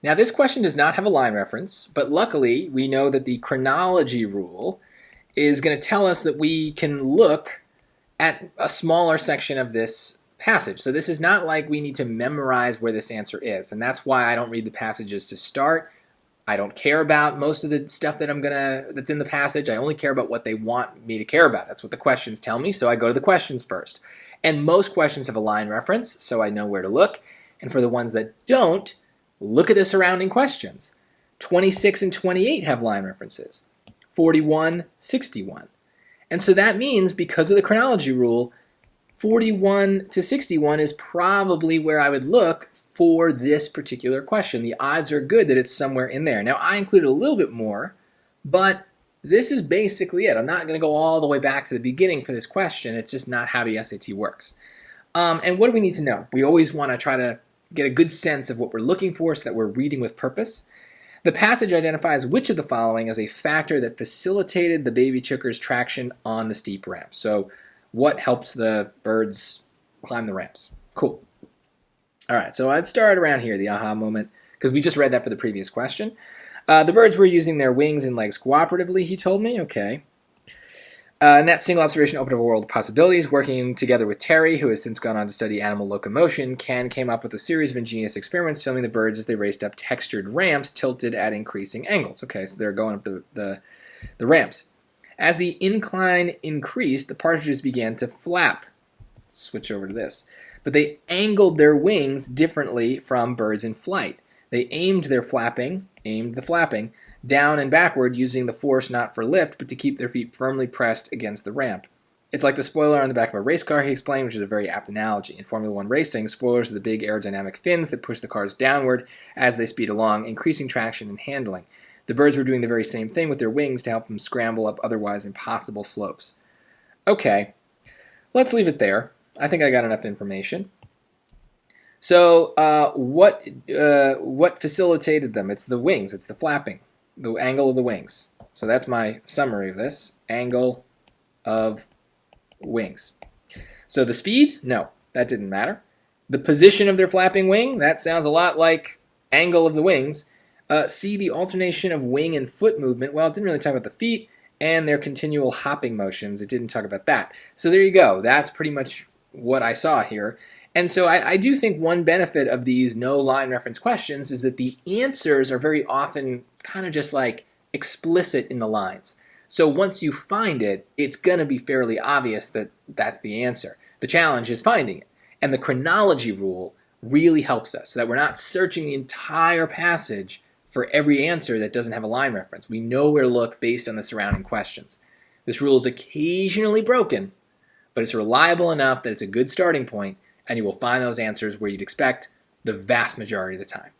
Now this question does not have a line reference, but luckily we know that the chronology rule is going to tell us that we can look at a smaller section of this passage. So this is not like we need to memorize where this answer is, and that's why I don't read the passages to start. I don't care about most of the stuff that's in the passage. I only care about what they want me to care about. That's what the questions tell me, so I go to the questions first. And most questions have a line reference, so I know where to look. And for the ones that don't, look at the surrounding questions. 26 and 28 have line references. 41, 61. And so that means, because of the chronology rule, 41 to 61 is probably where I would look for this particular question. The odds are good that it's somewhere in there. Now, I included a little bit more, but this is basically it. I'm not going to go all the way back to the beginning for this question. It's just not how the SAT works. And what do we need to know? We always want to try to get a good sense of what we're looking for so that we're reading with purpose. The passage identifies which of the following as a factor that facilitated the baby chooker's traction on the steep ramp. So what helped the birds climb the ramps? Cool. All right, so I'd start around here, the aha moment, because we just read that for the previous question. The birds were using their wings and legs cooperatively, he told me. Okay. And that single observation opened up a world of possibilities. Working together with Terry, who has since gone on to study animal locomotion, Ken came up with a series of ingenious experiments filming the birds as they raced up textured ramps tilted at increasing angles. Okay, so they're going up the ramps. As the incline increased, the partridges began to flap. Let's switch over to this. But they angled their wings differently from birds in flight. They aimed the flapping, down and backward using the force not for lift, but to keep their feet firmly pressed against the ramp. It's like the spoiler on the back of a race car, he explained, which is a very apt analogy. In Formula One racing, spoilers are the big aerodynamic fins that push the cars downward as they speed along, increasing traction and handling. The birds were doing the very same thing with their wings to help them scramble up otherwise impossible slopes. Okay, let's leave it there. I think I got enough information. So what facilitated them? It's the wings. It's the flapping, the angle of the wings. So that's my summary of this. Angle of wings. So the speed? No, that didn't matter. The position of their flapping wing? That sounds a lot like angle of the wings. See the alternation of wing and foot movement. Well, it didn't really talk about the feet and their continual hopping motions. It didn't talk about that. So there you go. That's pretty much what I saw here. And so I do think one benefit of these no line reference questions is that the answers are very often kind of just like explicit in the lines. So once you find it, it's going to be fairly obvious that that's the answer. The challenge is finding it. And the chronology rule really helps us so that we're not searching the entire passage for every answer that doesn't have a line reference. We know where to look based on the surrounding questions. This rule is occasionally broken, but it's reliable enough that it's a good starting point, and you will find those answers where you'd expect the vast majority of the time.